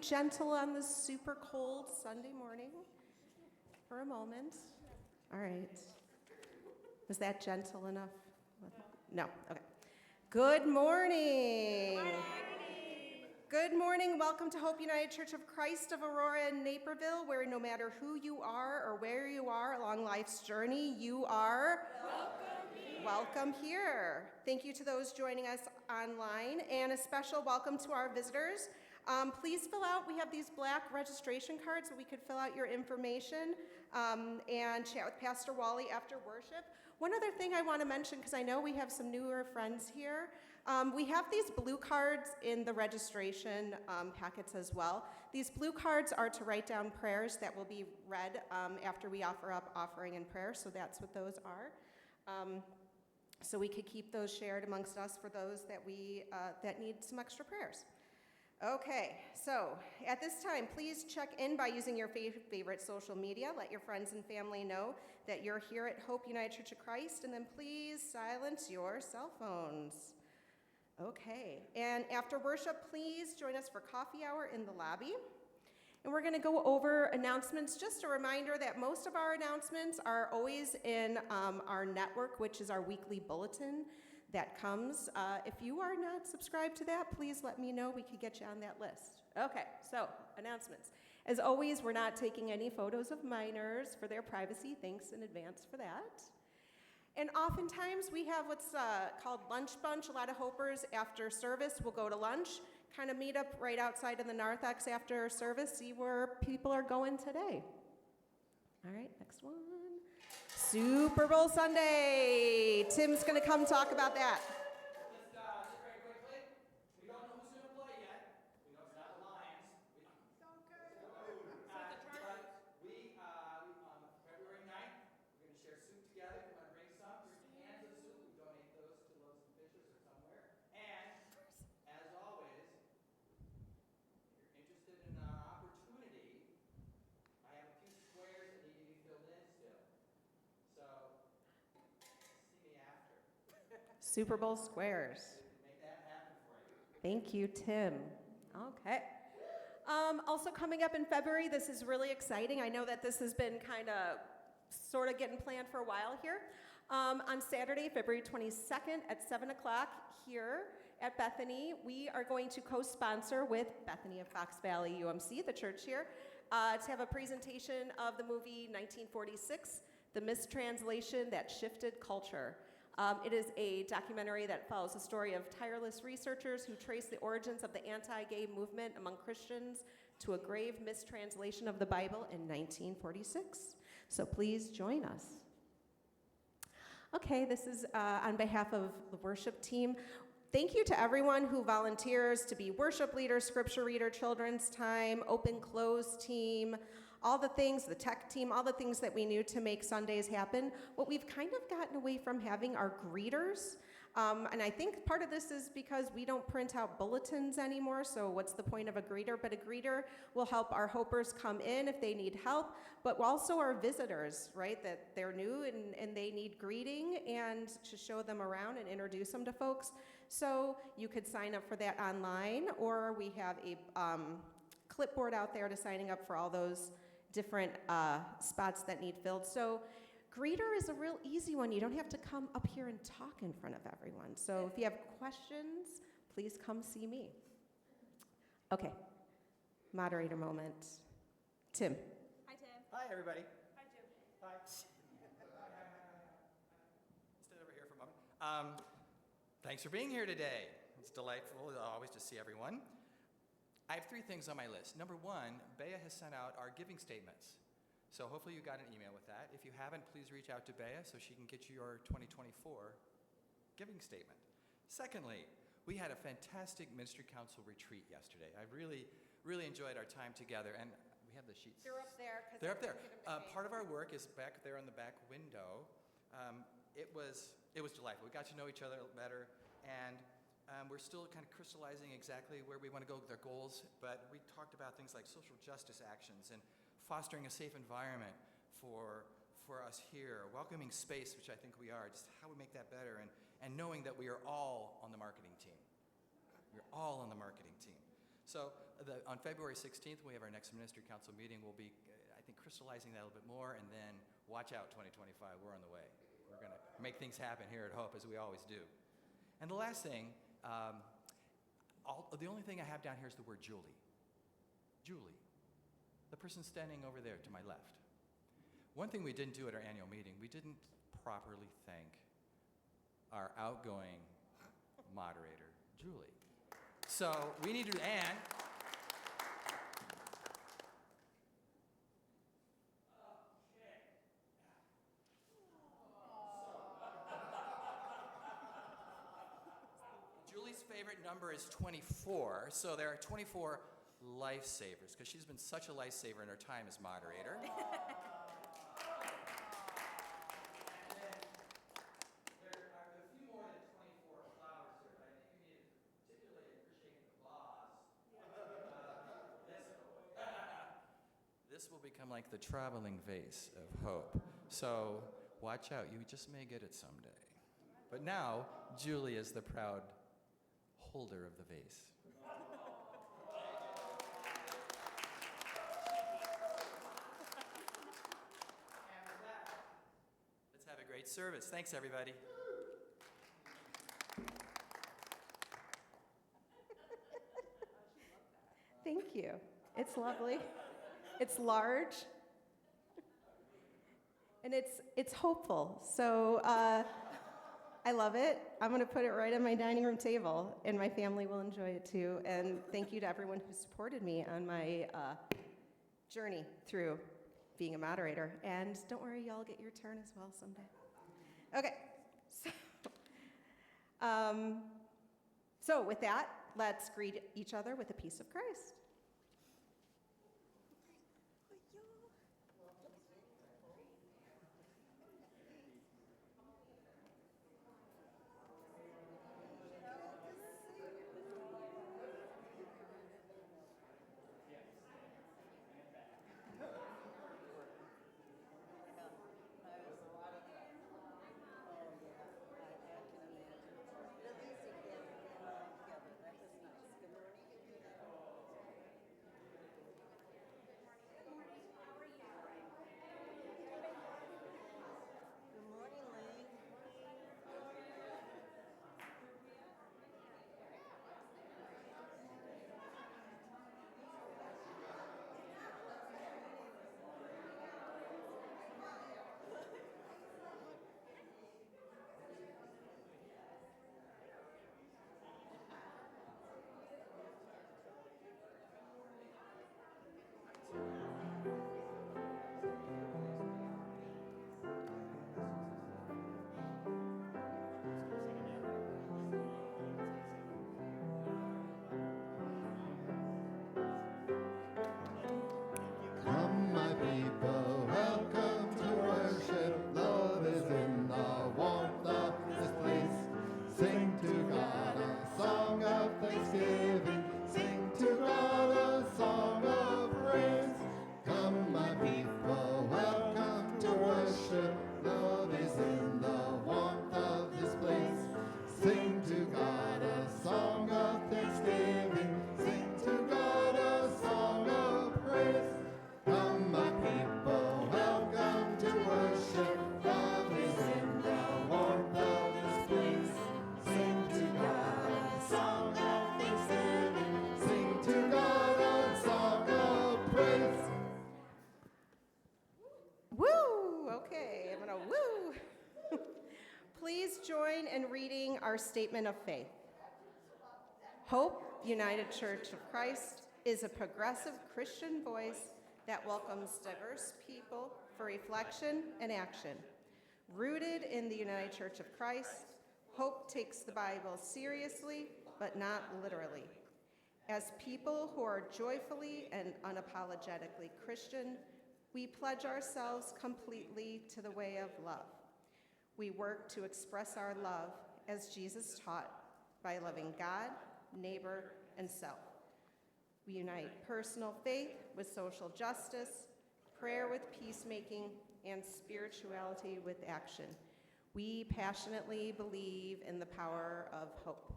gentle on this super cold Sunday morning for a moment? All right. Was that gentle enough? No, okay. Good morning. Good morning. Welcome to Hope United Church of Christ of Aurora-Naperville, where no matter who you are or where you are along life's journey, you are welcome here. Thank you to those joining us online, and a special welcome to our visitors. Please fill out, we have these black registration cards so we could fill out your information and chat with Pastor Wally after worship. One other thing I want to mention, because I know we have some newer friends here, we have these blue cards in the registration packets as well. These blue cards are to write down prayers that will be read after we offer up offering and prayer, so that's what those are. So we could keep those shared amongst us for those that that need some extra prayers. Okay, so at this time, please check in by using your favorite social media. Let your friends and family know that you're here at Hope United Church of Christ, and then please silence your cell phones. Okay, and after worship, please join us for coffee hour in the lobby. And we're going to go over announcements. Just a reminder that most of our announcements are always in our network, which is our weekly bulletin that comes. If you are not subscribed to that, please let me know. We could get you on that list. Okay, so announcements. As always, we're not taking any photos of minors for their privacy. Thanks in advance for that. And oftentimes we have what's called lunch bunch. A lot of hopers after service will go to lunch, kind of meet up right outside in the narthex after service, see where people are going today. All right, next one. Super Bowl Sunday. Tim's going to come talk about that. Just very quickly, we don't know who's going to play yet. We know it's not the Lions. But we, on February 9th, we're going to share soup together. If you want to bring some, bring cans of soup. We donate those to Loaves and Fishes or somewhere. And, as always, if you're interested in our opportunity, I have a few squares that need to be filled in still. So, see me after. Super Bowl squares. Make that happen for you. Thank you, Tim. Okay. Also coming up in February, this is really exciting. I know that this has been kind of sort of getting planned for a while here. On Saturday, February 22nd at 7 o'clock here at Bethany, we are going to co-sponsor with Bethany of Fox Valley UMC, the church here, to have a presentation of the movie 1946, The Mistranslation That Shifted Culture. It is a documentary that follows the story of tireless researchers who trace the origins of the anti-gay movement among Christians to a grave mistranslation of the Bible in 1946. So please join us. Okay, this is on behalf of the worship team. Thank you to everyone who volunteers to be worship leader, scripture reader, children's time, open close team, all the things, the tech team, all the things that we knew to make Sundays happen. What we've kind of gotten away from having are greeters. And I think part of this is because we don't print out bulletins anymore, so what's the point of a greeter? But a greeter will help our hopers come in if they need help, but also our visitors, right? That they're new and they need greeting and to show them around and introduce them to folks. So you could sign up for that online, or we have a clipboard out there to signing up for all those different spots that need filled. So greeter is a real easy one. You don't have to come up here and talk in front of everyone. So if you have questions, please come see me. Okay, moderator moment. Tim. Hi, Tim. Hi, everybody. Hi, Jim. Hi. Stand over here for a moment. Thanks for being here today. It's delightful always to see everyone. I have 3 things on my list. Number 1, Bea has sent out our giving statements. So hopefully you got an email with that. If you haven't, please reach out to Bea so she can get you your 2024 giving statement. Secondly, we had a fantastic Ministry Council retreat yesterday. I really, really enjoyed our time together, and we have the sheets. They're up there. They're up there. Part of our work is back there in the back window. It was delightful. We got to know each other better, and we're still kind of crystallizing exactly where we want to go with our goals, but we talked about things like social justice actions and fostering a safe environment for us here, welcoming space, which I think we are, just how we make that better, and knowing that we are all on the marketing team. We're all on the marketing team. So on February 16th, we have our next ministry council meeting. We'll be, I think, crystallizing that a little bit more, and then watch out 2025. We're on the way. We're going to make things happen here at Hope, as we always do. And the last thing, the only thing I have down here is the word Julie. Julie, the person standing over there to my left. One thing we didn't do at our annual meeting, we didn't properly thank our outgoing moderator, Julie. So we need to, and Julie's favorite number is 24, so there are 24 lifesavers, because she's been such a lifesaver in her time as moderator. And then there are a few more than 24 flowers here, but I think we need to particularly appreciate the vase. This will become like the traveling vase of hope. So watch out, you just may get it someday. But now, Julie is the proud holder of the vase. Let's have a great service. Thanks, everybody. Thank you. It's lovely. It's large. And it's hopeful. So I love it. I'm going to put it right on my dining room table, and my family will enjoy it too. And thank you to everyone who supported me on my journey through being a moderator. And don't worry, y'all get your turn as well someday. Okay. So with that, let's greet each other with the peace of Christ. Come, my people, welcome to worship. Love is in the warmth of this place. Sing to God a song of thanksgiving. Sing to God a song of praise. Come, my people, welcome to worship. Love is in the warmth of this place. Sing to God a song of thanksgiving. Sing to God a song of praise. Come, my people, welcome to worship. Love is in the warmth of this place. Sing to God a song of thanksgiving. Sing to God a song of praise. Woo! Okay, I'm going to woo. Please join in reading our statement of faith. Hope United Church of Christ is a progressive Christian voice that welcomes diverse people for reflection and action. Rooted in the United Church of Christ, Hope takes the Bible seriously, but not literally. As people who are joyfully and unapologetically Christian, we pledge ourselves completely to the way of love. We work to express our love as Jesus taught, by loving God, neighbor, and self. We unite personal faith with social justice, prayer with peacemaking, and spirituality with action. We passionately believe in the power of hope.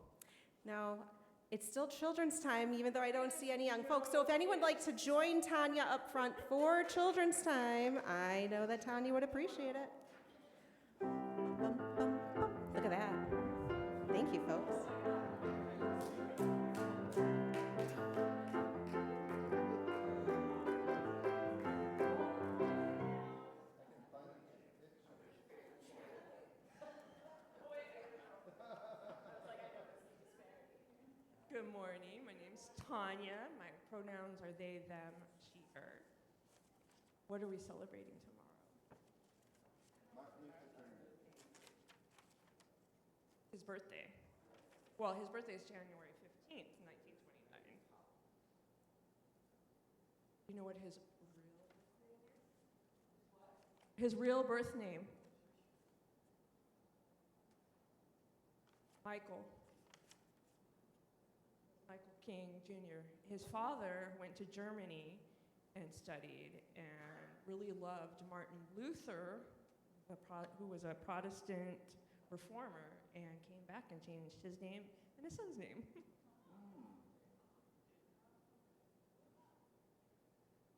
Now, It's still children's time, even though I don't see any young folks. So if anyone would like to join Tanya up front for children's time, I know that Tanya would appreciate it. Bum, bum, bum. Look at that. Thank you, folks. Good morning. My name's Tanya. My pronouns are they, them, she, her. What are we celebrating tomorrow? His birthday. Well, his birthday is January 15th, 1929. You know what his real birth name is? His real birth name? Michael King Jr. His father went to Germany and studied and really loved Martin Luther, who was a Protestant reformer, and came back and changed his name and his son's name.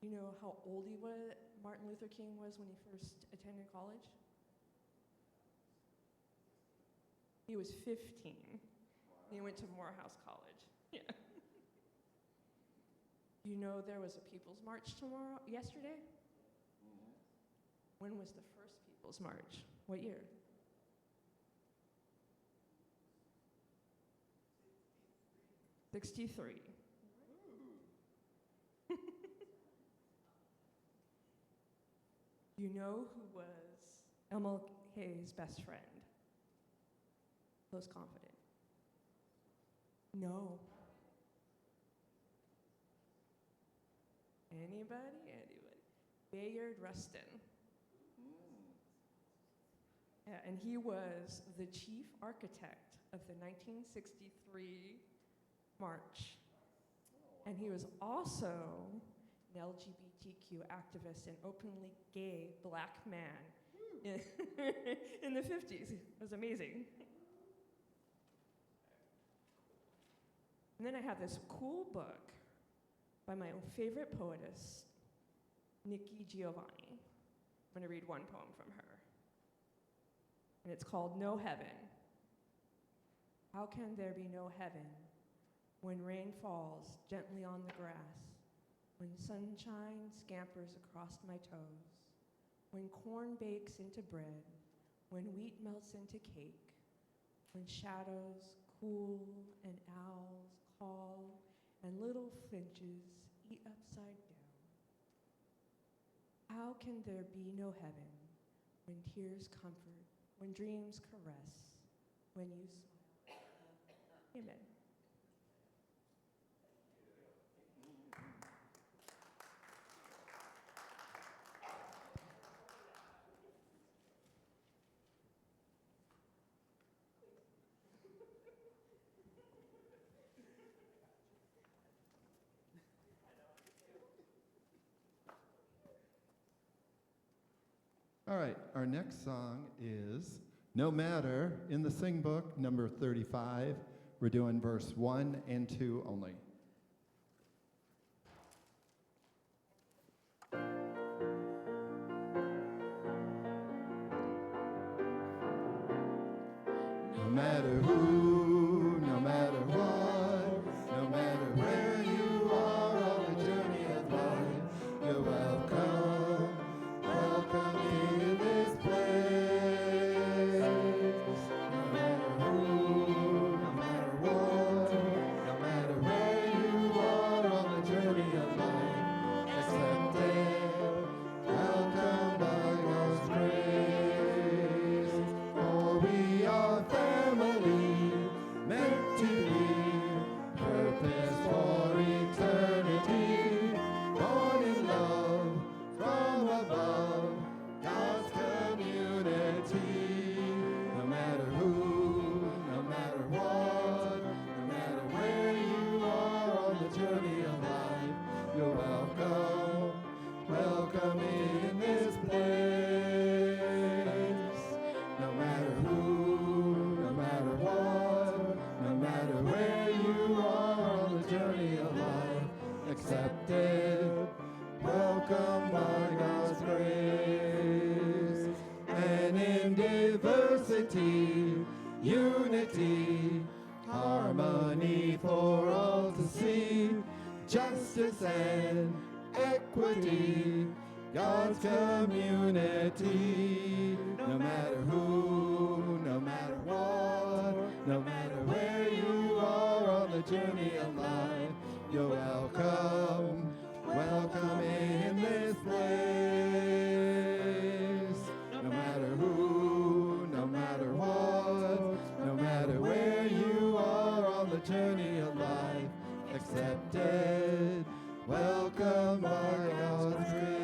You know how old Martin Luther King was when he first attended college? He was 15. He went to Morehouse College. Yeah. You know there was a People's March yesterday? When was the first People's March? What year? '63. You know who was MLK's best friend? Most confident. No. Anybody? Bayard Rustin. Yeah, and he was the chief architect of the 1963 march. And he was also an LGBTQ activist and openly gay black man in the 50s. It was amazing. And then I have this cool book by my favorite poetess, Nikki Giovanni. I'm going to read one poem from her. And it's called No Heaven. How can there be no heaven when rain falls gently on the grass, when sunshine scampers across my toes, when corn bakes into bread, when wheat melts into cake, when shadows cool and owls call and little finches eat upside down? How can there be no heaven when tears comfort, when dreams caress, when you smile? Amen. All right, our next song is No Matter in the Sing Book, number 35. We're doing verse 1 and 2 only. No matter who, no matter what, no matter where you are on the journey of life, you're welcome, welcome in this place. No matter who, no matter what, no matter where you are on the journey of life, accepted, welcome by God's grace. For we are family. unity, harmony for all to see, justice and equity, God's community. No matter who, no matter what, no matter where you are on the journey of life, you're welcome, welcome in this place. No matter who, no matter what, no matter where you are on the journey of life, accepted, welcome by God's grace.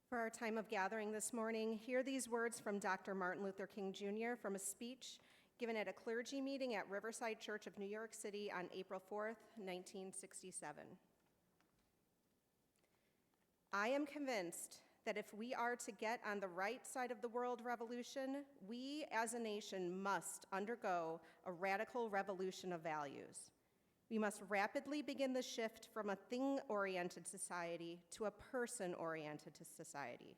For our time of gathering this morning, hear these words from Dr. Martin Luther King Jr. from a speech given at a clergy meeting at Riverside Church of New York City on April 4th, 1967. I am convinced that if we are to get on the right side of the world revolution, we as a nation must undergo a radical revolution of values. We must rapidly begin the shift from a thing-oriented society to a person-oriented society.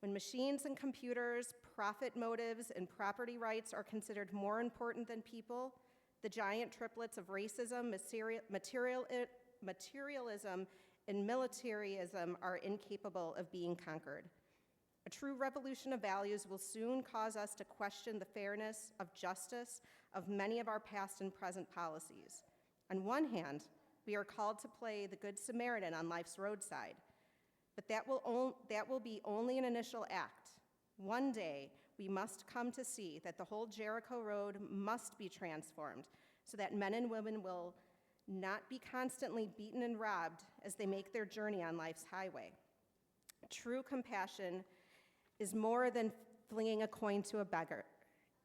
When machines and computers, profit motives, and property rights are considered more important than people, the giant triplets of racism, materialism, and militarism are incapable of being conquered. A true revolution of values will soon cause us to question the fairness of justice of many of our past and present policies. On one hand, we are called to play the Good Samaritan on life's roadside, but that will be only an initial act. One day, we must come to see that the whole Jericho Road must be transformed so that men and women will not be constantly beaten and robbed as they make their journey on life's highway. True compassion is more than flinging a coin to a beggar.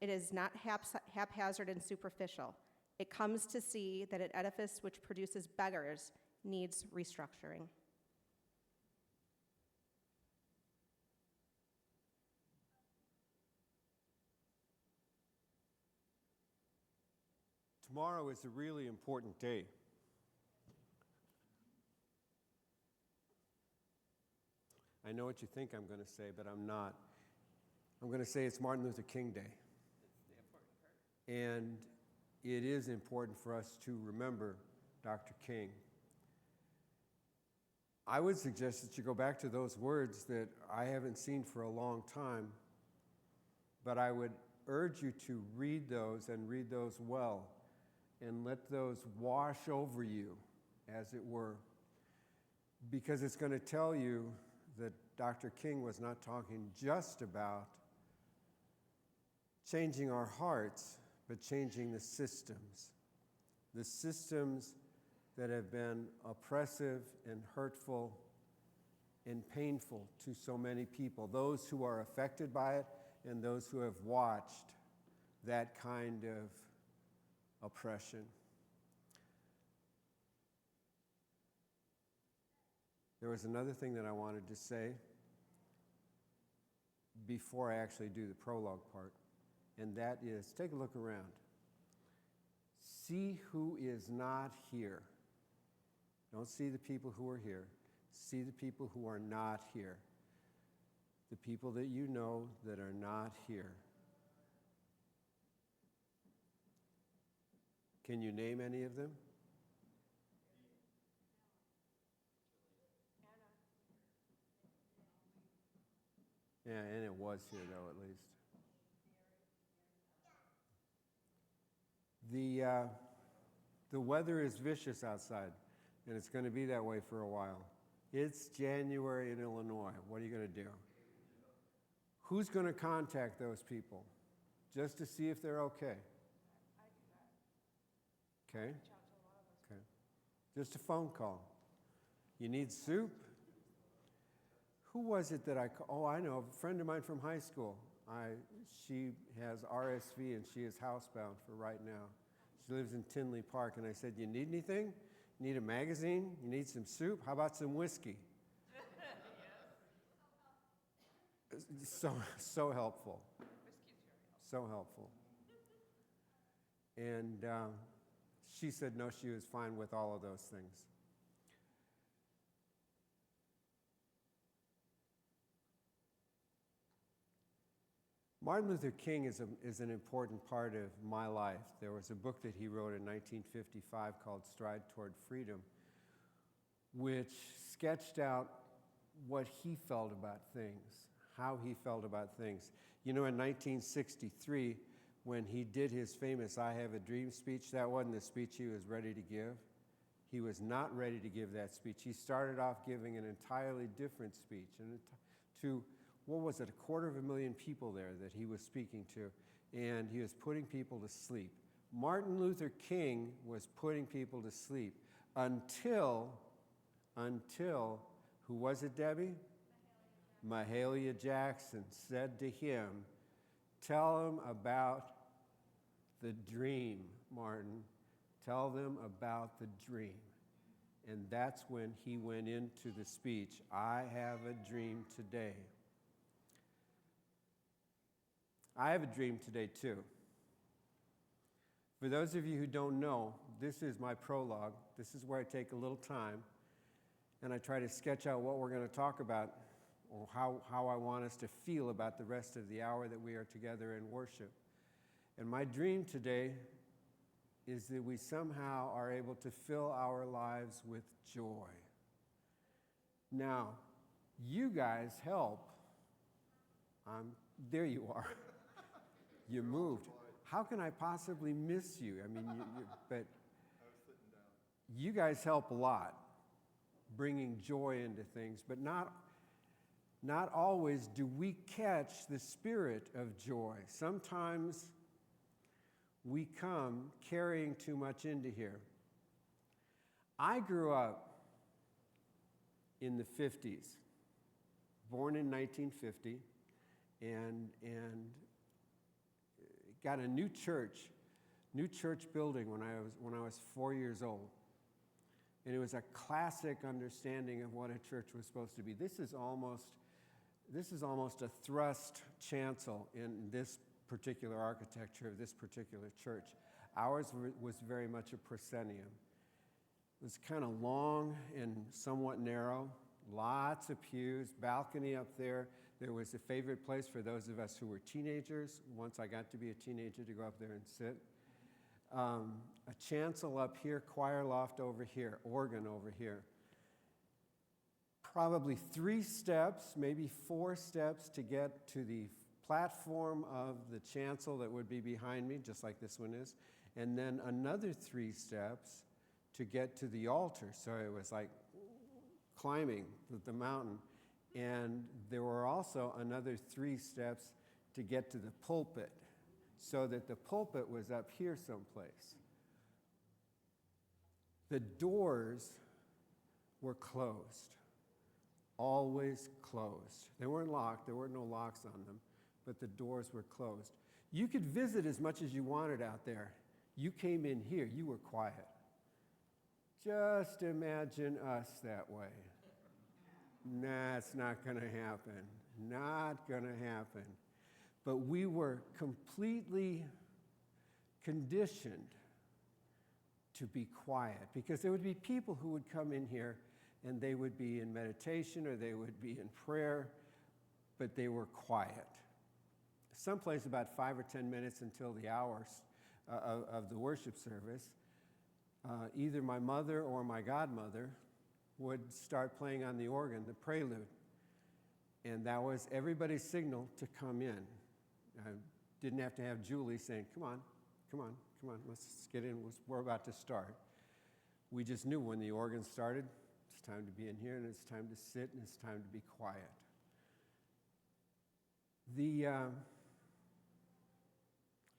It is not haphazard and superficial. It comes to see that an edifice which produces beggars needs restructuring. Tomorrow is a really important day. I know what you think I'm going to say, but I'm not. I'm going to say it's Martin Luther King Day. And it is important for us to remember Dr. King. I would suggest that you go back to those words that I haven't seen for a long time, but I would urge you to read those and read those well and let those wash over you, as it were, because it's going to tell you that Dr. King was not talking just about changing our hearts, but changing the systems that have been oppressive and hurtful and painful to so many people, those who are affected by it and those who have watched that kind of oppression. There was another thing that I wanted to say before I actually do the prologue part, and that is, take a look around. See who is not here. Don't see the people who are here. See the people who are not here. The people that you know that are not here. Can you name any of them? Yeah, and it was here, though, at least. The weather is vicious outside, and it's going to be that way for a while. It's January in Illinois. What are you going to do? Who's going to contact those people just to see if they're okay? Okay? Okay. Just a phone call. You need soup? Who was it that I called? Oh, I know, a friend of mine from high school. She has RSV and she is housebound for right now. She lives in Tinley Park, and I said, you need anything? You need a magazine? You need some soup? How about some whiskey? So helpful. So helpful. And she said no, she was fine with all of those things. Martin Luther King is an important part of my life. There was a book that he wrote in 1955 called Stride Toward Freedom, which sketched out what he felt about things, how he felt about things. You know, in 1963, when he did his famous I Have a Dream speech, that wasn't the speech he was ready to give. He was not ready to give that speech. He started off giving an entirely different speech, and to, what was it, 250,000 people there that he was speaking to, and he was putting people to sleep. Martin Luther King was putting people to sleep until, who was it, Debbie? Mahalia Jackson said to him, "Tell them about the dream, Martin. Tell them about the dream." And that's when he went into the speech, "I have a dream today." I have a dream today, too. For those of you who don't know, this is my prologue. This is where I take a little time and I try to sketch out what we're going to talk about, or how I want us to feel about the rest of the hour that we are together in worship. And my dream today is that we somehow are able to fill our lives with joy. Now, you guys help. There you are. You moved. How can I possibly miss you? I mean, but you guys help a lot, bringing joy into things, but not always do we catch the spirit of joy. Sometimes we come carrying too much into here. I grew up in the 50s, born in 1950, and got a new church building when I was 4 years old. And it was a classic understanding of what a church was supposed to be. This is almost a thrust chancel in this particular architecture of this particular church. Ours was very much a proscenium. It was kind of long and somewhat narrow, lots of pews, balcony up there. There was a favorite place for those of us who were teenagers, once I got to be a teenager, to go up there and sit. A chancel up here, choir loft over here, organ over here. Probably 3 steps, maybe 4 steps to get to the platform of the chancel that would be behind me, just like this one is, and then another 3 steps to get to the altar. So it was like climbing the mountain. And there were also another 3 steps to get to the pulpit, so that the pulpit was up here someplace. The doors were closed, always closed. They weren't locked, there were no locks on them, but the doors were closed. You could visit as much as you wanted out there. You came in here, you were quiet. Just imagine us that way. Nah, it's not going to happen. Not going to happen. But we were completely conditioned to be quiet, because there would be people who would come in here and they would be in meditation or they would be in prayer, but they were quiet. Someplace about 5 or 10 minutes until the hours of the worship service, either my mother or my godmother would start playing on the organ, the prelude. And that was everybody's signal to come in. I didn't have to have Julie saying, come on, let's get in, we're about to start. We just knew when the organ started, it's time to be in here, and it's time to sit, and it's time to be quiet.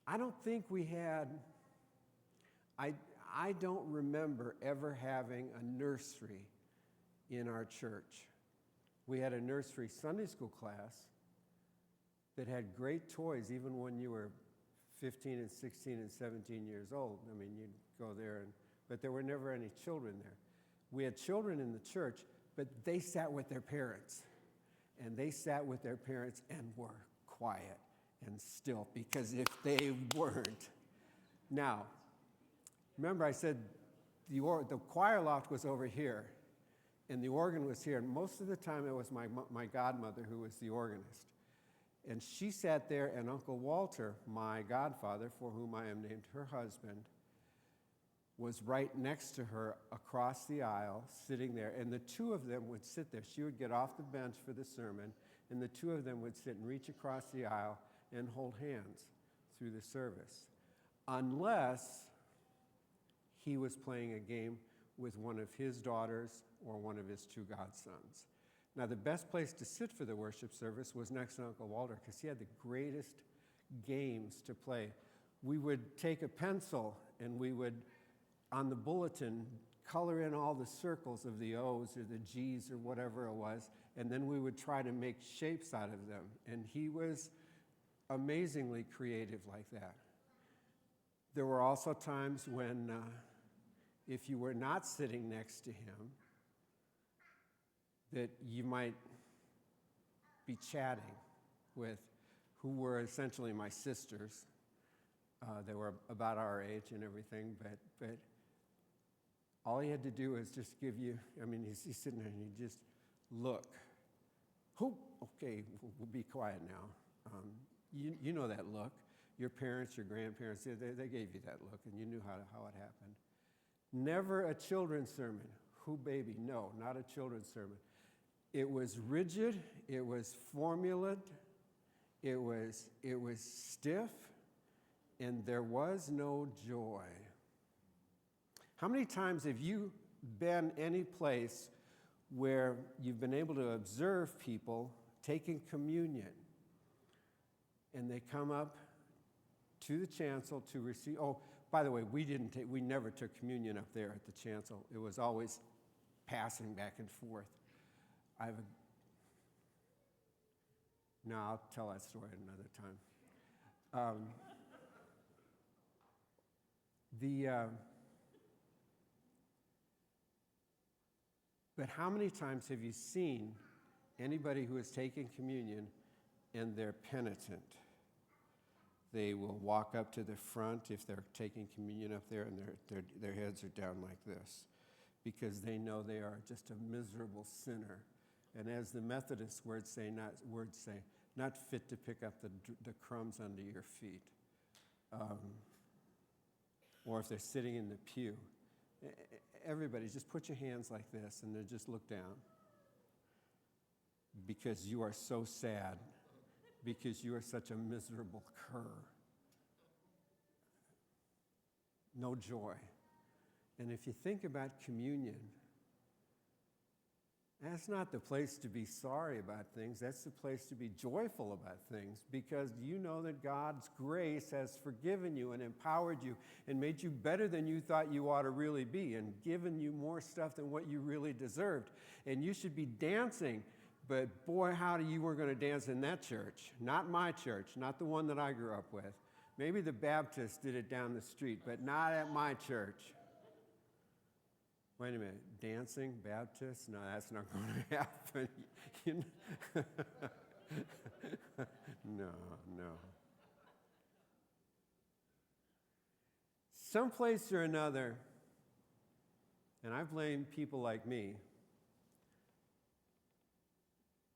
I don't think we had, I don't remember ever having a nursery in our church. We had a nursery Sunday school class that had great toys even when you were 15 and 16 and 17 years old. I mean, you'd go there, but there were never any children there. We had children in the church, but they sat with their parents. And they sat with their parents and were quiet and still, because if they weren't. Now, remember I said the choir loft was over here, and the organ was here, and most of the time it was my godmother who was the organist. And she sat there, and Uncle Walter, my godfather, for whom I am named her husband, was right next to her across the aisle, sitting there. And the two of them would sit there. She would get off the bench for the sermon, and the two of them would sit and reach across the aisle and hold hands through the service. Unless he was playing a game with one of his daughters or one of his two godsons. Now, the best place to sit for the worship service was next to Uncle Walter because he had the greatest games to play. We would take a pencil and we would, on the bulletin, color in all the circles of the O's or the G's or whatever it was, and then we would try to make shapes out of them. And he was amazingly creative like that. There were also times when, if you were not sitting next to him, that you might be chatting with who were essentially my sisters. They were about our age and everything, but all he had to do was just give you, I mean, he's sitting there and he just look. Who? Okay, we'll be quiet now. You know that look. Your parents, your grandparents, they gave you that look, and you knew how it happened. Never a children's sermon. Who, baby? No, not a children's sermon. It was rigid. It was formulated. It was stiff, and there was no joy. How many times have you been any place where you've been able to observe people taking communion, and they come up to the chancel to receive? Oh, by the way, we never took communion up there at the chancel. It was always passing back and forth. No, I'll tell that story another time. But how many times have you seen anybody who is taking communion and they're penitent? They will walk up to the front if they're taking communion up there, and their heads are down like this because they know they are just a miserable sinner. And as the Methodist words say, not fit to pick up the crumbs under your feet. Or if they're sitting in the pew. Everybody, just put your hands like this and then just look down. Because you are so sad. Because you are such a miserable cur. No joy. And if you think about communion, that's not the place to be sorry about things. That's the place to be joyful about things, because you know that God's grace has forgiven you and empowered you and made you better than you thought you ought to really be and given you more stuff than what you really deserved. And you should be dancing. But boy, howdy, you weren't going to dance in that church. Not my church, not the one that I grew up with. Maybe the Baptists did it down the street, but not at my church. Wait a minute, dancing, Baptists? No, that's not going to happen. No. Someplace or another, and I blame people like me,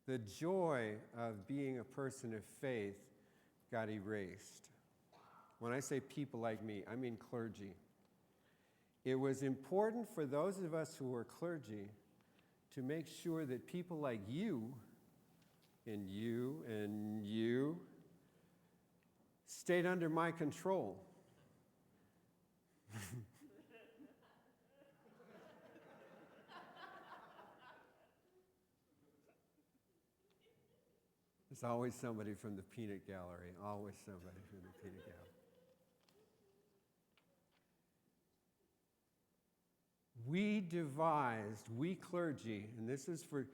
the joy of being a person of faith got erased. When I say people like me, I mean clergy. It was important for those of us who were clergy to make sure that people like you and you and you stayed under my control. There's always somebody from the peanut gallery, always somebody from the peanut gallery. We clergy, and this is for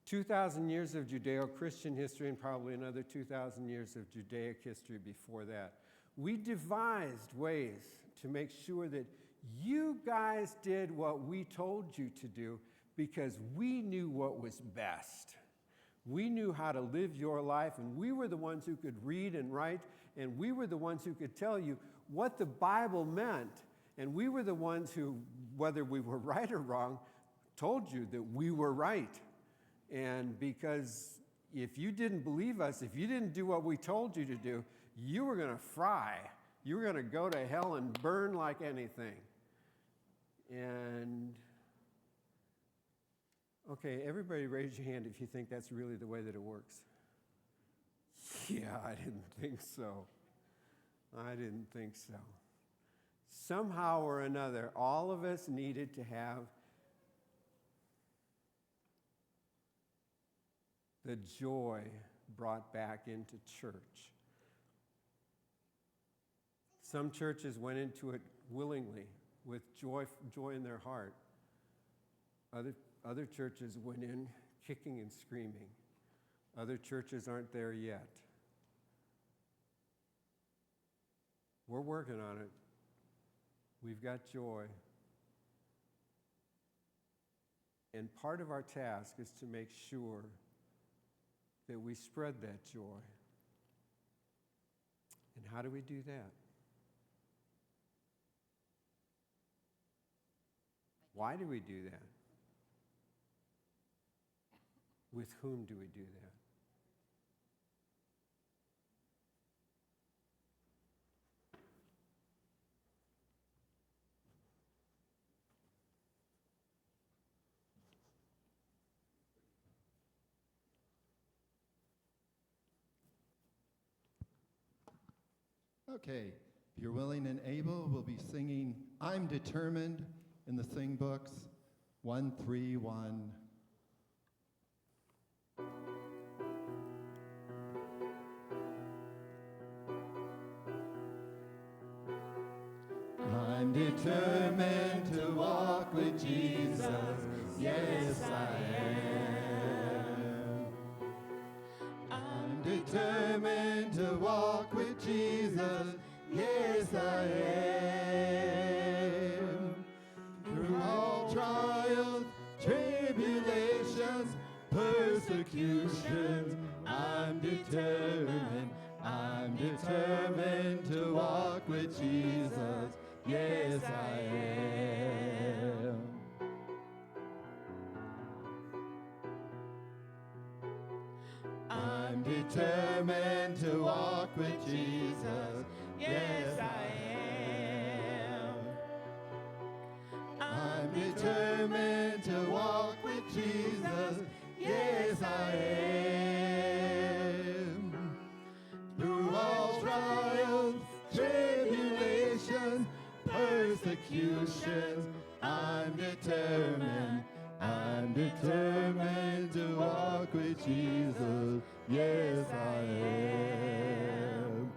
2,000 years of Judeo-Christian history and probably another 2,000 years of Judaic history before that. We devised ways to make sure that you guys did what we told you to do because we knew what was best. We knew how to live your life, and we were the ones who could read and write, and we were the ones who could tell you what the Bible meant. And we were the ones who, whether we were right or wrong, told you that we were right. And because if you didn't believe us, if you didn't do what we told you to do, you were going to fry. You were going to go to hell and burn like anything. And, okay, everybody raise your hand if you think that's really the way that it works. Yeah, I didn't think so. I didn't think so. Somehow or another, all of us needed to have the joy brought back into church. Some churches went into it willingly, with joy in their heart. Other churches went in kicking and screaming. Other churches aren't there yet. We're working on it. We've got joy. And part of our task is to make sure that we spread that joy. And how do we do that? Why do we do that? With whom do we do that? Okay, if you're willing and able, we'll be singing I'm Determined in the Sing Books, 131. I'm determined to walk with Jesus, yes I am. I'm determined to walk with Jesus, yes I am. Through all trials, tribulations, persecutions, I'm determined to walk with Jesus, yes I am. I'm determined to walk with Jesus, yes I am. I'm determined to walk with Jesus, yes I am. Through all trials, tribulations, persecutions, I'm determined to walk with Jesus, yes I am.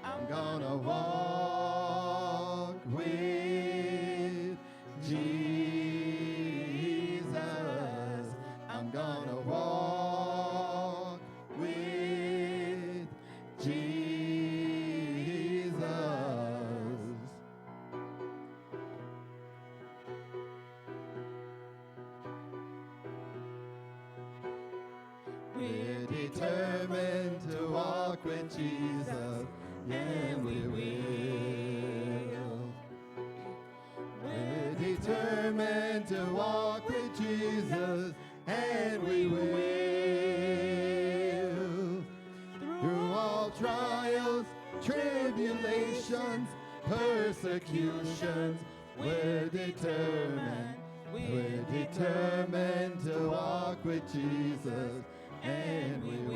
I'm gonna walk with Jesus. I'm gonna walk with Jesus. We're determined to walk with Jesus, and we will. We're determined to walk with Jesus, and we will. Through all trials, tribulations, persecutions, we're determined to walk with Jesus, and we will.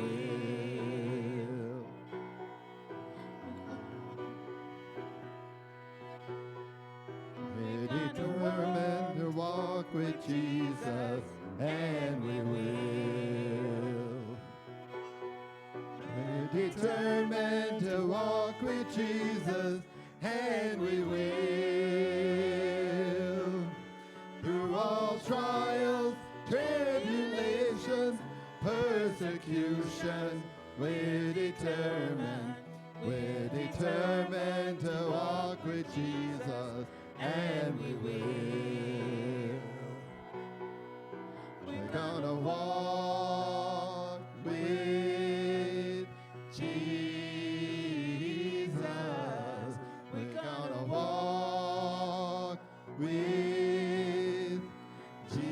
We're determined to walk with Jesus, and we will. We're determined to walk with Jesus, and we will. Through all trials, tribulations, persecution, we're determined to walk with Jesus, and we will. We're gonna walk with Jesus. We're gonna walk with Jesus.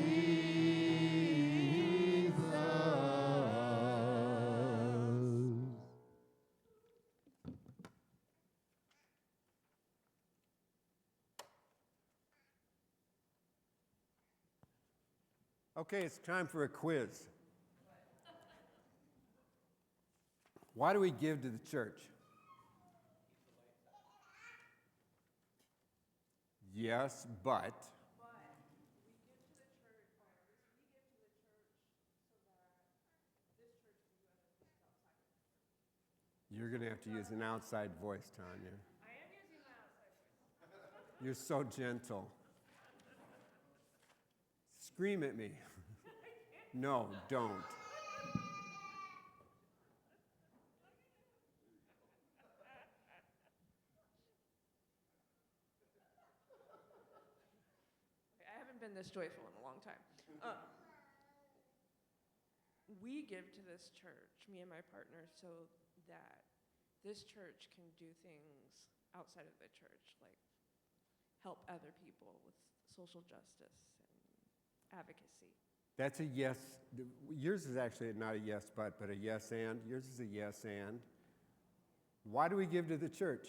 Okay, it's time for a quiz. Why do we give to the church? Yes, but. You're going to have to use an outside voice, Tanya. I am using my outside voice. You're so gentle. Scream at me. No, don't. Okay, I haven't been this joyful in a long time. We give to this church, me and my partner, so that this church can do things outside of the church, like help other people with social justice and advocacy. That's a yes. Yours is actually not a yes but a yes and. Yours is a yes and. Why do we give to the church?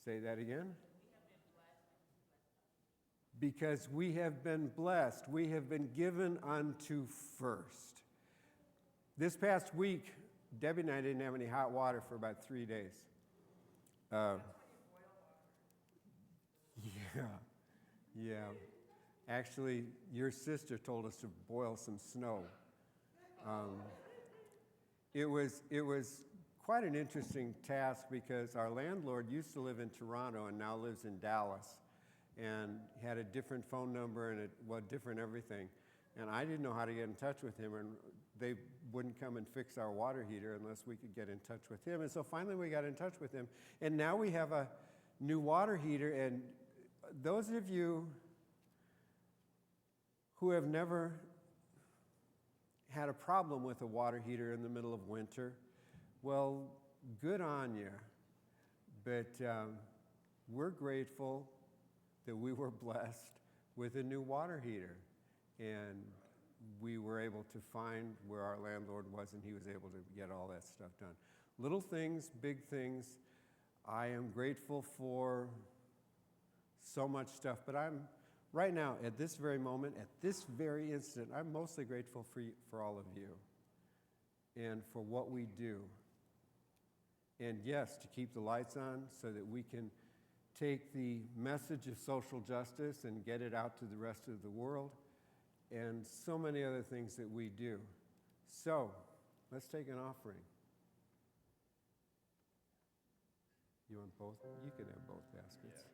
Say that again. Because we have been blessed. We have been given unto first. This past week, Debbie and I didn't have any hot water for about 3 days. Yeah. Actually, your sister told us to boil some snow. It was quite an interesting task because our landlord used to live in Toronto and now lives in Dallas, and had a different phone number and different everything. And I didn't know how to get in touch with him, and they wouldn't come and fix our water heater unless we could get in touch with him. And so finally we got in touch with him, and now we have a new water heater. And those of you who have never had a problem with a water heater in the middle of winter, well, good on you. But we're grateful that we were blessed with a new water heater. And we were able to find where our landlord was, and he was able to get all that stuff done. Little things, big things. I am grateful for so much stuff, but I'm right now, at this very moment, at this very instant, I'm mostly grateful for all of you and for what we do. And yes, to keep the lights on so that we can take the message of social justice and get it out to the rest of the world, and so many other things that we do. So, let's take an offering. You want both? You can have both baskets.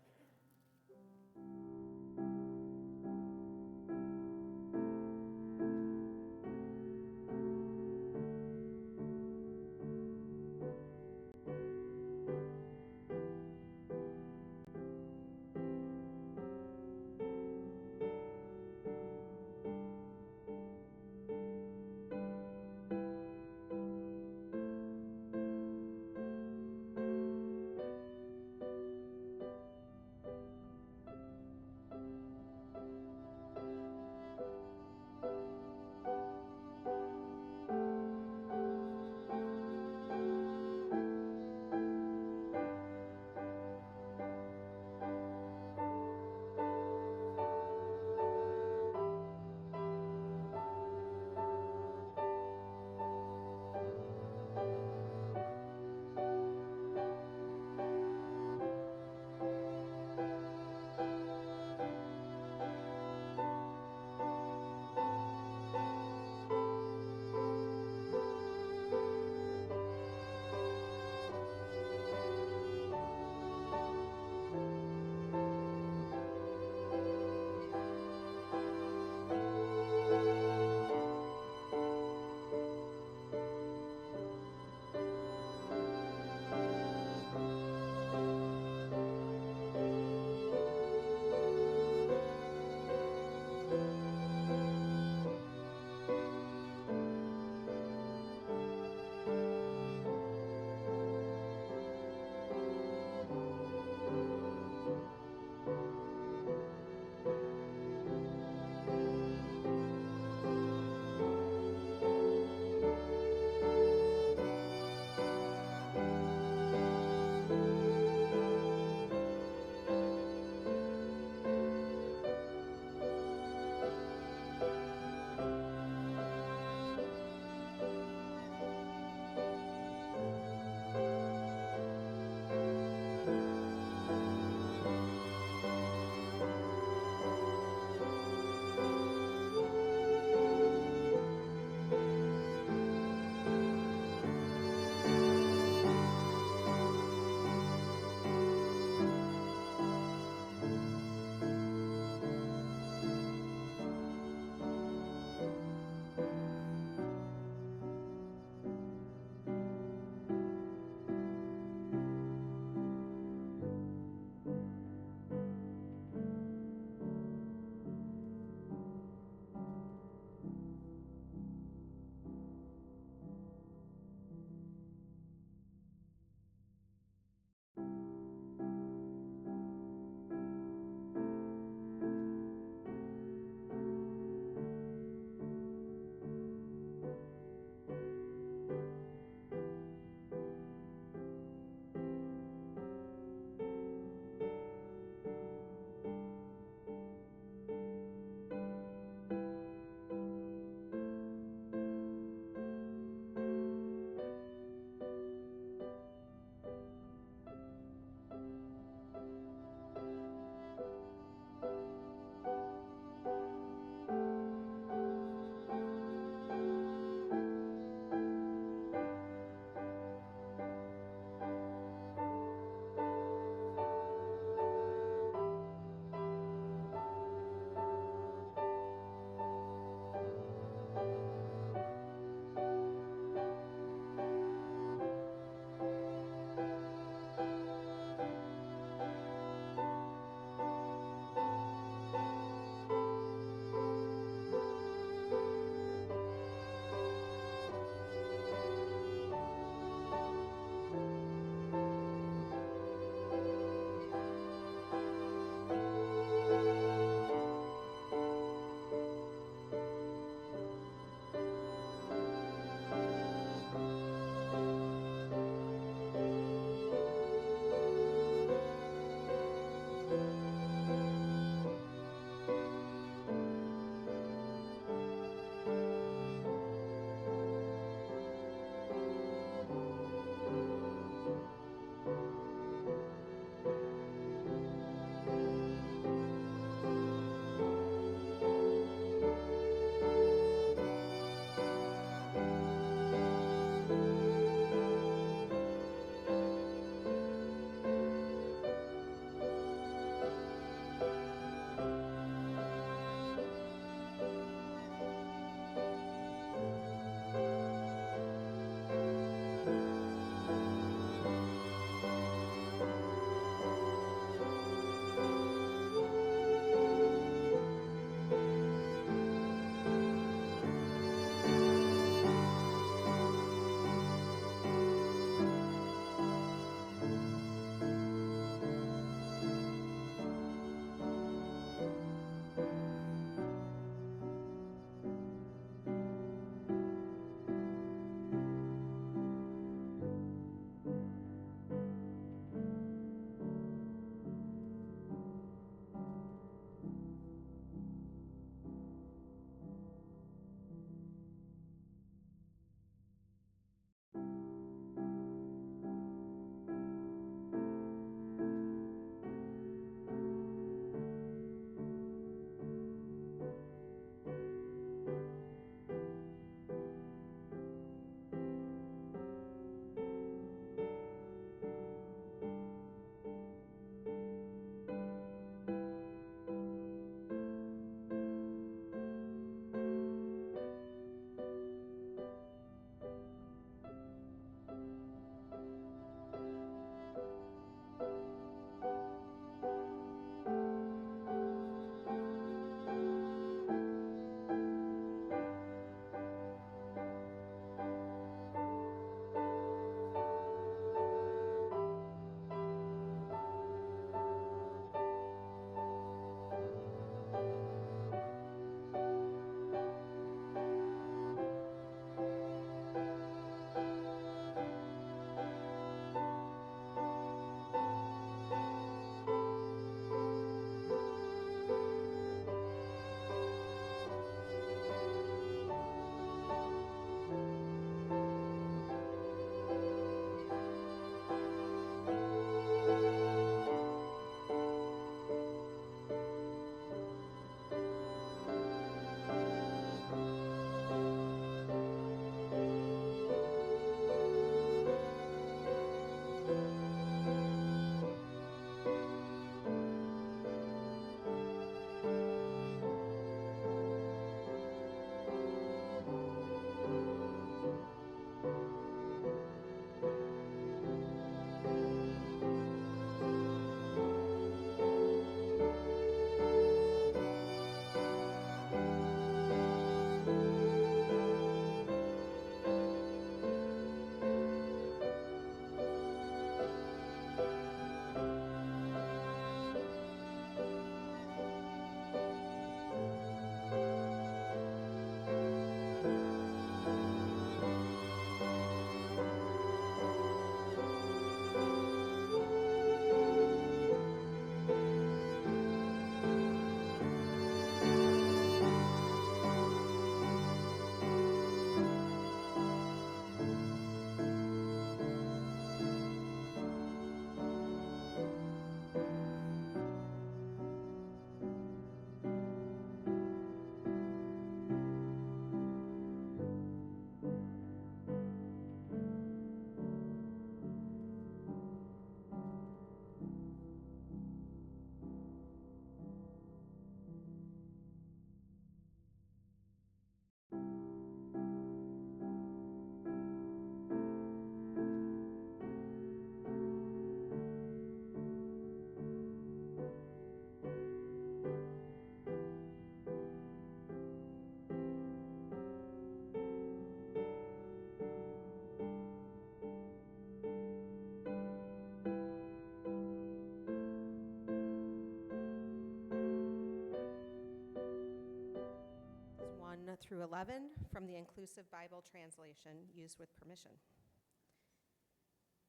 through 11 from the Inclusive Bible Translation used with permission.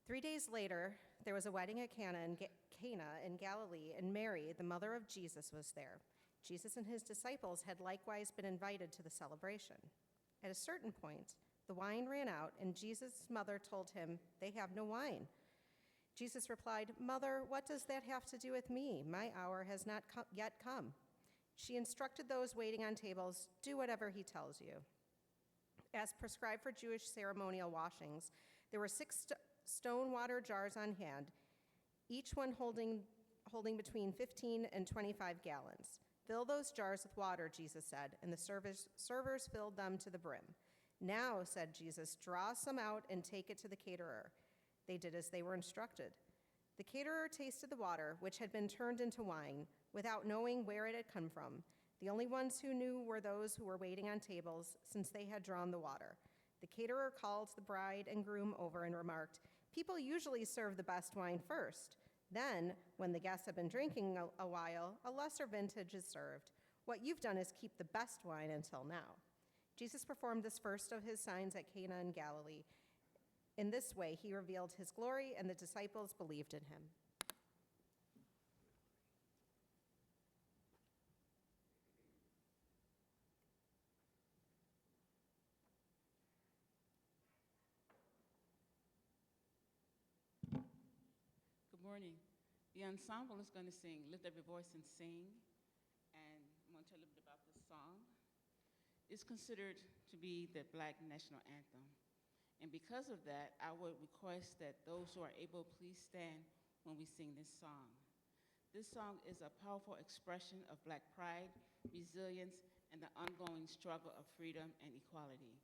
3 days later, there was a wedding at Cana in Galilee, and Mary, the mother of Jesus, was there. Jesus and his disciples had likewise been invited to the celebration. At a certain point, the wine ran out, and Jesus' mother told him, "They have no wine." Jesus replied, "Mother, what does that have to do with me? My hour has not yet come." She instructed those waiting on tables, "Do whatever he tells you." As prescribed for Jewish ceremonial washings, there were 6 stone water jars on hand, each one holding between 15 and 25 gallons. "Fill those jars with water," Jesus said, and the servers filled them to the brim. "Now," said Jesus, "draw some out and take it to the caterer." They did as they were instructed. The caterer tasted the water, which had been turned into wine, without knowing where it had come from. The only ones who knew were those who were waiting on tables, since they had drawn the water. The caterer called the bride and groom over and remarked, "People usually serve the best wine first. Then, when the guests have been drinking a while, a lesser vintage is served. What you've done is keep the best wine until now." Jesus performed this first of his signs at Cana in Galilee. In this way, he revealed his glory, and the disciples believed in him. Good morning. The ensemble is going to sing Lift Up Your Voice and Sing, and I'm going to tell you a bit about this song. It's considered to be the Black national anthem, and because of that, I would request that those who are able please stand when we sing this song. This song is a powerful expression of Black pride, resilience, and the ongoing struggle of freedom and equality,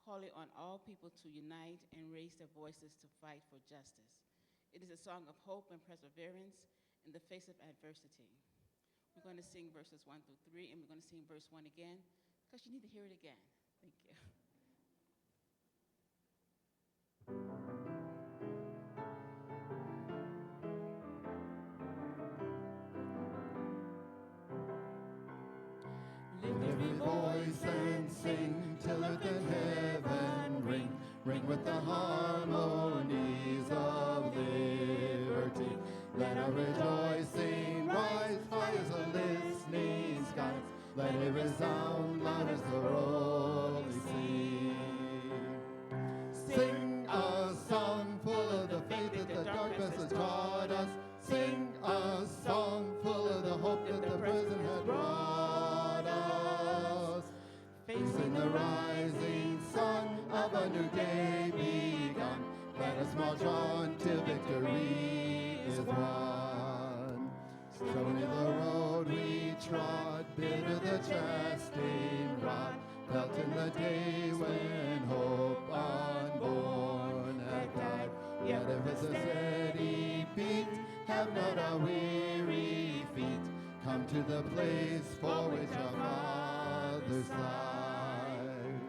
calling on all people to unite and raise their voices to fight for justice. It is a song of hope and perseverance in the face of adversity. We're going to sing verses 1 through 3, and we're going to sing verse 1 again, because you need to hear it again. Thank you. Lift every voice and sing till earth and heaven ring. Ring with the harmonies of liberty. Let our rejoicing rise high as the listening skies. Let it resound loud as the rolling sea. Sing a song full of the faith that the darkness has taught us. Sing a song full of the hope that the prison had brought us. Facing the rising sun of a new day begun, let us march on till victory is won. Stony the road we trod, bitter the chastising rod, felt in the day when hope unborn had died. Yet if it's a steady beat, have not our weary feet come to the place for which our fathers died.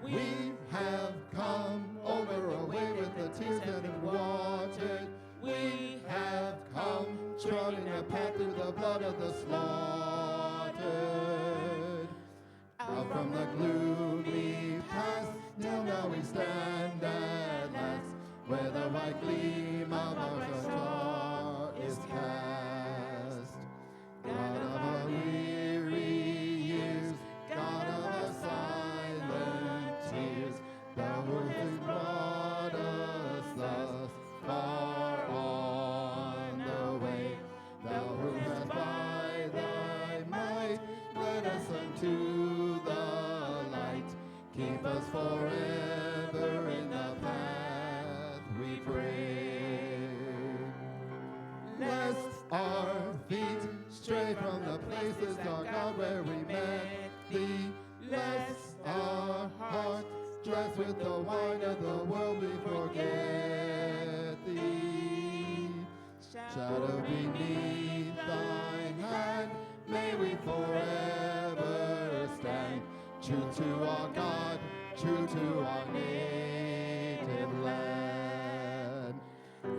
We have come over away with the tears that have watered. We have come trotting a path through the blood of the slaughtered. Out from the gloomy past, till now we stand at last, where the white gleam of our star is cast. God of our weary years, God of our silent tears, thou who hast brought us thus far on the way, thou who hast by thy might led us unto the light, keep us forever in the path we pray. Lest our feet stray from the places, our God, where we met thee, lest our hearts, dressed with the wine of the world, we forget thee. Shadow beneath thine hand, may we forever stand, true to our God, true to our native land.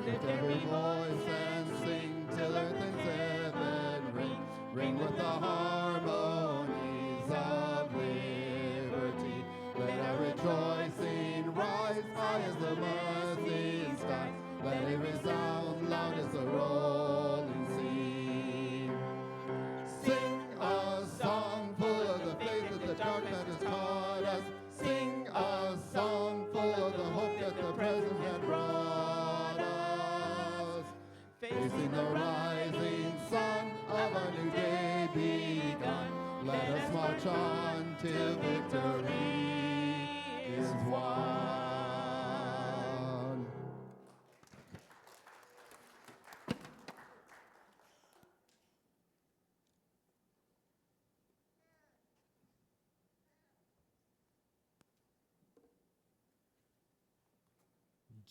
Lift every voice and sing till earth and heaven ring, ring with the harmonies of liberty.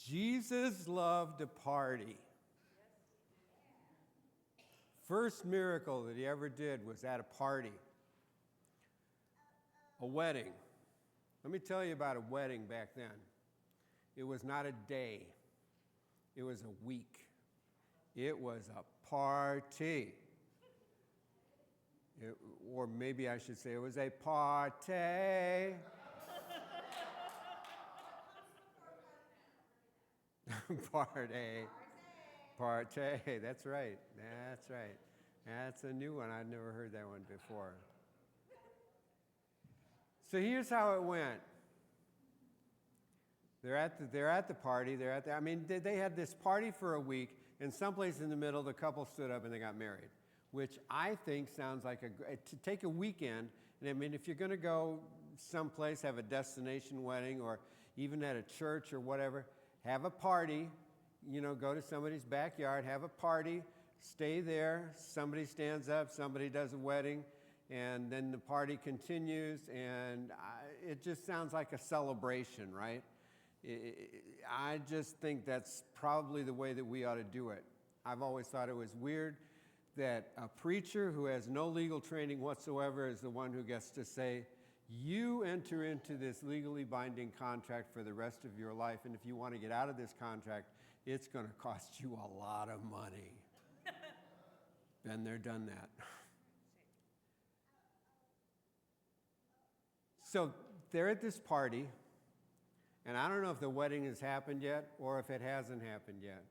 Jesus loved to party. First miracle that he ever did was at a party, a wedding. Let me tell you about a wedding back then. It was not a day. It was a week. It was a party. Or maybe I should say it was a party. Party. That's right. That's right. That's a new one. I'd never heard that one before. So here's how it went. They're at the party. They had this party for a week, and someplace in the middle, the couple stood up and they got married, which I think sounds like to take a weekend. And I mean, if you're going to go someplace, have a destination wedding, or even at a church or whatever, have a party. Go to somebody's backyard, have a party, stay there. Somebody stands up, somebody does a wedding, and then the party continues, and it just sounds like a celebration, right? I just think that's probably the way that we ought to do it. I've always thought it was weird that a preacher who has no legal training whatsoever is the one who gets to say, you enter into this legally binding contract for the rest of your life, and if you want to get out of this contract, it's going to cost you a lot of money. Been there, done that. So they're at this party, and I don't know if the wedding has happened yet or if it hasn't happened yet.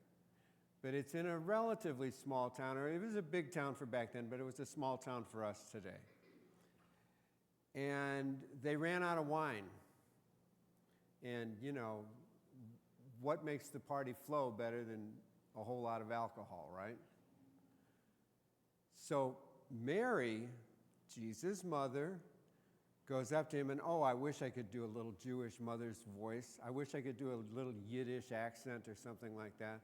But it's in a relatively small town, or it was a big town for back then, but it was a small town for us today. And they ran out of wine. And, what makes the party flow better than a whole lot of alcohol, right? So Mary, Jesus' mother, goes up to him and, I wish I could do a little Jewish mother's voice. I wish I could do a little Yiddish accent or something like that.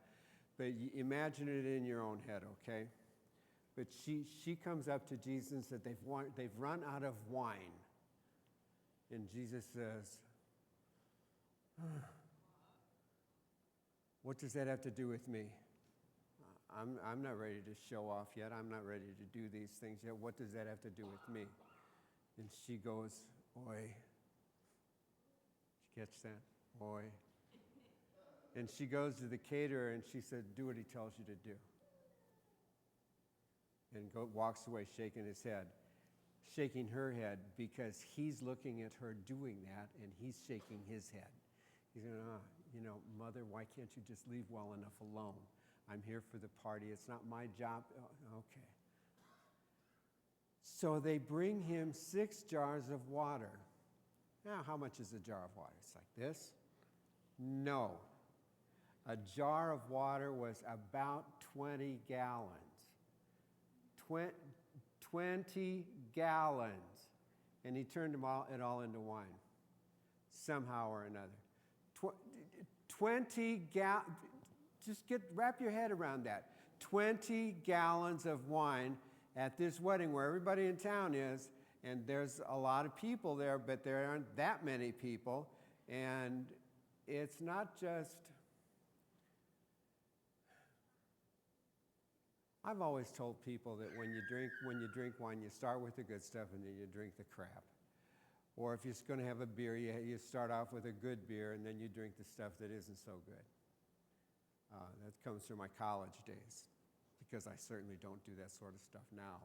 But imagine it in your own head, okay? But she comes up to Jesus and said, they've run out of wine. And Jesus says, what does that have to do with me? I'm not ready to show off yet. I'm not ready to do these things yet. What does that have to do with me? And she goes, oi. Did you catch that? Oi. And she goes to the caterer and she said, do what he tells you to do. And walks away shaking his head, shaking her head because he's looking at her doing that and he's shaking his head. He's going, Mother, why can't you just leave well enough alone? I'm here for the party. It's not my job. Oh, okay. So they bring him 6 jars of water. Now, how much is a jar of water? It's like this? No. A jar of water was about 20 gallons. 20 gallons. And he turned it all into wine, somehow or another. 20 gallons. Just wrap your head around that. 20 gallons of wine at this wedding where everybody in town is, and there's a lot of people there, but there aren't that many people, and it's not just... I've always told people that when you drink wine, you start with the good stuff and then you drink the crap. Or if you're going to have a beer, you start off with a good beer and then you drink the stuff that isn't so good. That comes from my college days, because I certainly don't do that sort of stuff now.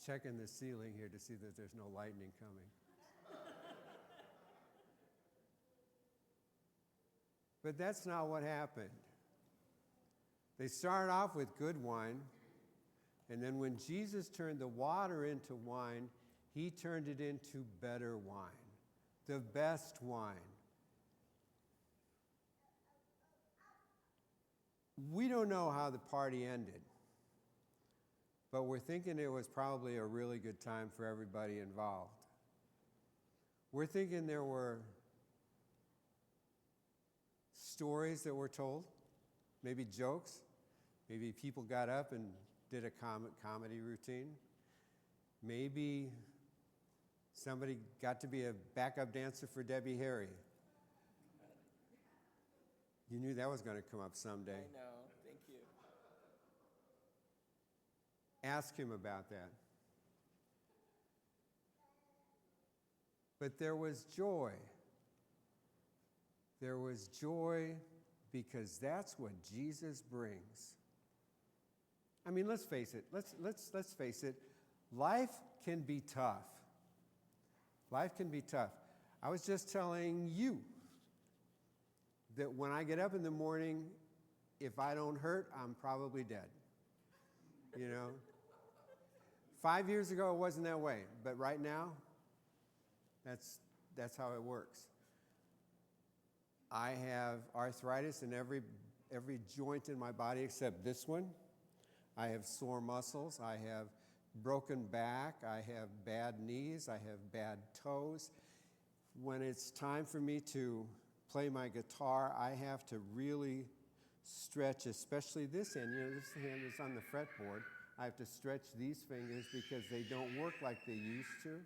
Checking the ceiling here to see that there's no lightning coming. But that's not what happened. They started off with good wine, and then when Jesus turned the water into wine, he turned it into better wine, the best wine. We don't know how the party ended, but we're thinking it was probably a really good time for everybody involved. We're thinking there were stories that were told, maybe jokes, maybe people got up and did a comedy routine, maybe Somebody got to be a backup dancer for Debbie Harry. You knew that was going to come up someday. I know. Thank you. Ask him about that. But there was joy. There was joy because that's what Jesus brings. I mean, let's face it. Let's face it. Life can be tough. Life can be tough. I was just telling you that when I get up in the morning, if I don't hurt, I'm probably dead. You know? 5 years ago, it wasn't that way. But right now, that's how it works. I have arthritis in every joint in my body except this one. I have sore muscles. I have broken back. I have bad knees. I have bad toes. When it's time for me to play my guitar, I have to really stretch, especially this hand. You know, this hand is on the fretboard. I have to stretch these fingers because they don't work like they used to.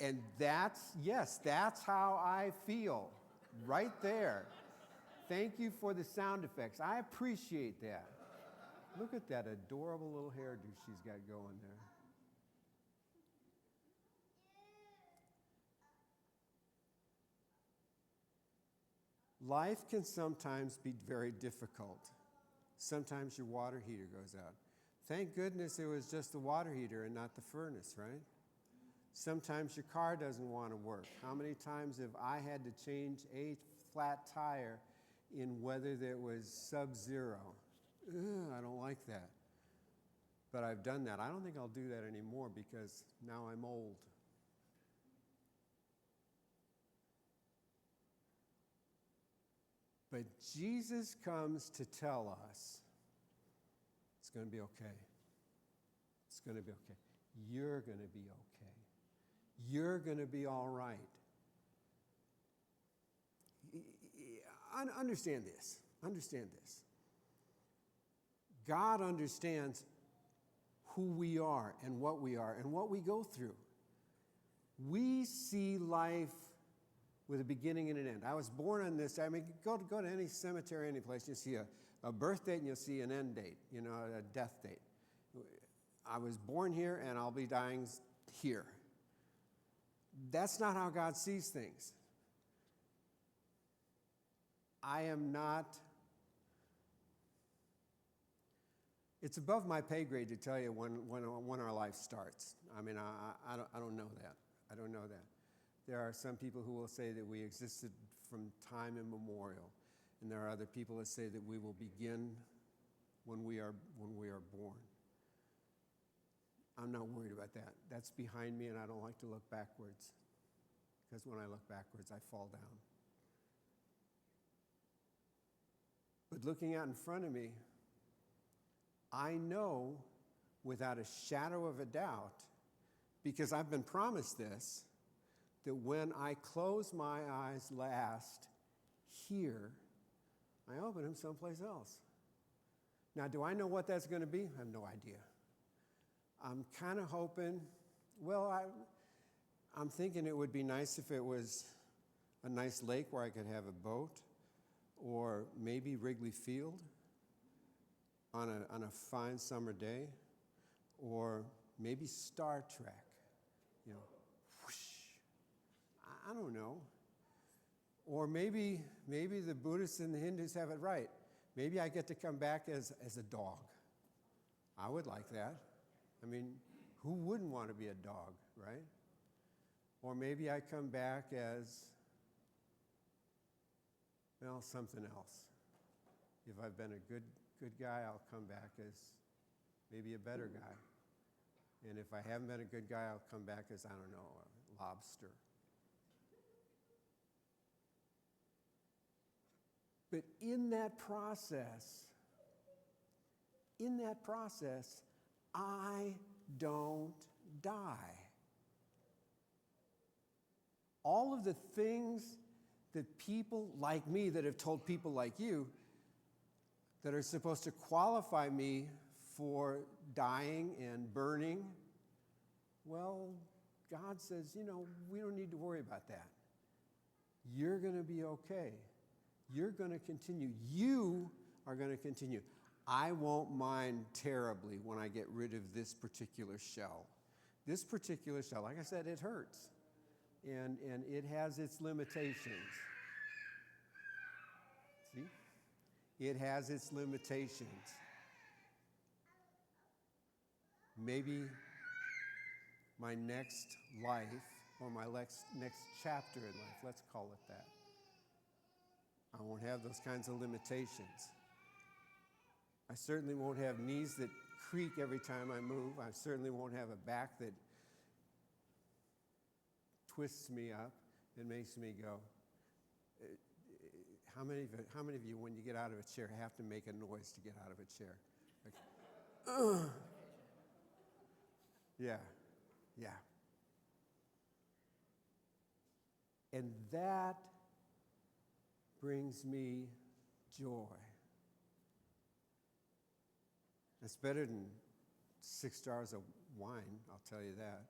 And that's how I feel, right there. Thank you for the sound effects. I appreciate that. Look at that adorable little hairdo she's got going there. Life can sometimes be very difficult. Sometimes your water heater goes out. Thank goodness it was just the water heater and not the furnace, right? Sometimes your car doesn't want to work. How many times have I had to change a flat tire in weather that was sub-zero? I don't like that. But I've done that. I don't think I'll do that anymore because now I'm old. But Jesus comes to tell us it's going to be okay. It's going to be okay. You're going to be okay. You're going to be all right. Understand this. Understand this. God understands who we are and what we go through. We see life with a beginning and an end. I was born on this. I mean, go to any cemetery, any place, you see a birth date and you'll see an end date, a death date. I was born here and I'll be dying here. That's not how God sees things. I am not. It's above my pay grade to tell you when our life starts. I mean, I don't know that. I don't know that. There are some people who will say that we existed from time immemorial, and there are other people that say that we will begin when we are born. I'm not worried about that. That's behind me, and I don't like to look backwards, because when I look backwards, I fall down. But looking out in front of me, I know without a shadow of a doubt, because I've been promised this, that when I close my eyes last here, I open them someplace else. Now, do I know what that's going to be? I have no idea. I'm kind of hoping, I'm thinking it would be nice if it was a nice lake where I could have a boat, or maybe Wrigley Field on a fine summer day, or maybe Star Trek, whoosh. I don't know. Or maybe the Buddhists and the Hindus have it right. Maybe I get to come back as a dog. I would like that. I mean, who wouldn't want to be a dog, right? Or maybe I come back as, something else. If I've been a good guy, I'll come back as maybe a better guy. And if I haven't been a good guy, I'll come back as, a lobster. But in that process, I don't die. All of the things that people like me that have told people like you that are supposed to qualify me for dying and burning Well, God says, you know, we don't need to worry about that. You're going to be okay. You're going to continue. You are going to continue. I won't mind terribly when I get rid of this particular shell. This particular shell, like I said, it hurts. And it has its limitations. See? It has its limitations. Maybe my next life, or my next chapter in life, let's call it that, I won't have those kinds of limitations. I certainly won't have knees that creak every time I move. I certainly won't have a back that twists me up and makes me go. How many of you, when you get out of a chair, have to make a noise to get out of a chair? Like, yeah. And that brings me joy. It's better than 6 jars of wine, I'll tell you that.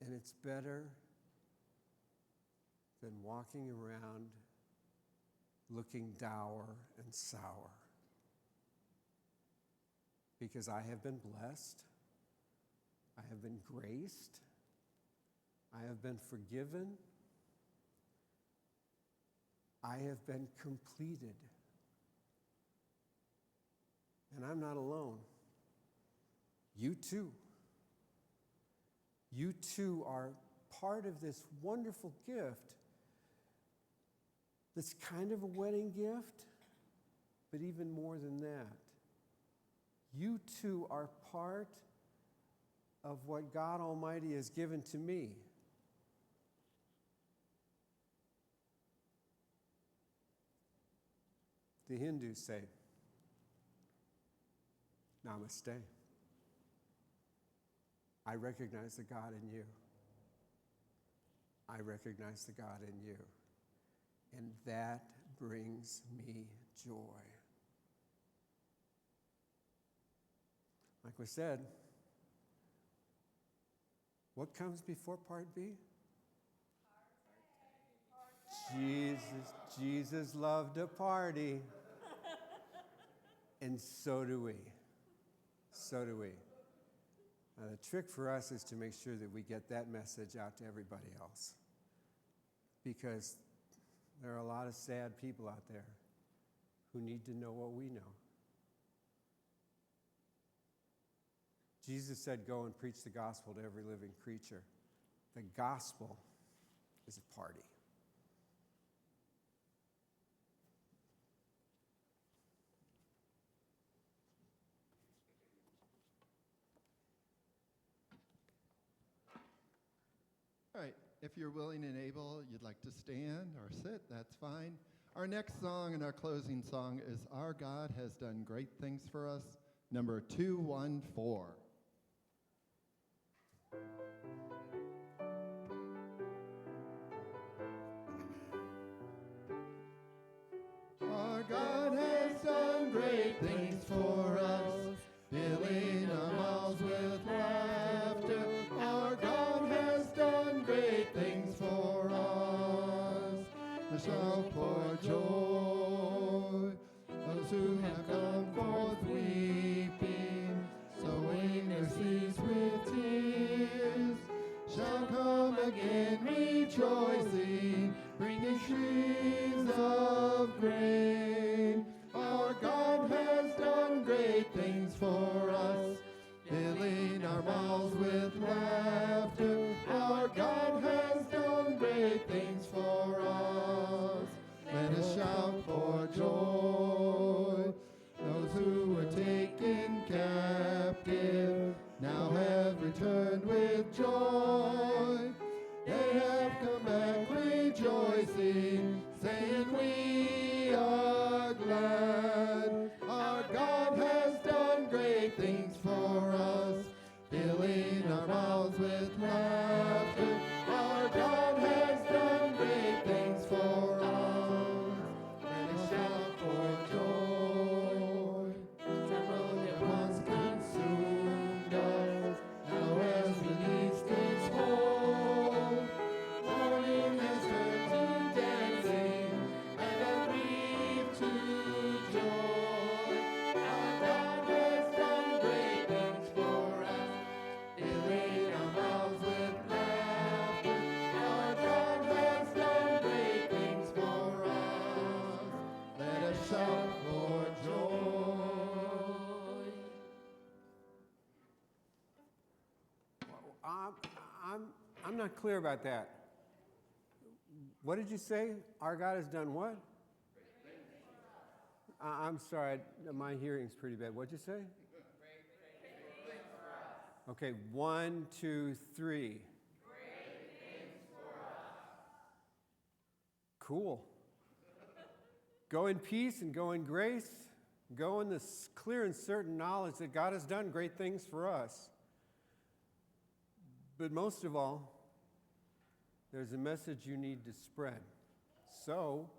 And it's better than walking around looking dour and sour. Because I have been blessed, I have been graced, I have been forgiven, I have been completed. And I'm not alone. You too. You too are part of this wonderful gift that's kind of a wedding gift, but even more than that. You too are part of what God Almighty has given to me. The Hindus say, Namaste. I recognize the God in you. I recognize the God in you. And that brings me joy. Like we said, what comes before part B? Jesus loved a party. And so do we. So do we. Now, the trick for us is to make sure that we get that message out to everybody else. Because there are a lot of sad people out there who need to know what we know. Jesus said, go and preach the gospel to every living creature. The gospel is a party. All right, if you're willing and able, you'd like to stand or sit, that's fine. Our next song and our closing song is Our God Has Done Great Things for Us, number 214. Our God has done great things for us, filling our mouths with laughter. Our God has done great things for us. A shout for joy. Those who have come forth weeping, sowing their seeds with tears, shall come again rejoicing, bringing sheaves of grain. Our God has done great things for us, filling our mouths with laughter. Our God has done great things for us. Let us shout for joy. Those who were taken captive now have returned with joy. They have come back rejoicing, saying, we are glad. Our God has done great things for us, filling our mouths with laughter. Our God has done great things for us. Let us shout for joy. I'm not clear about that. What did you say? Our God has done what? I'm sorry, my hearing's pretty bad. What'd you say? Okay, 1, 2, 3. Cool. Go in peace and go in grace. Go in this clear and certain knowledge that God has done great things for us. But most of all, there's a message you need to spread. So,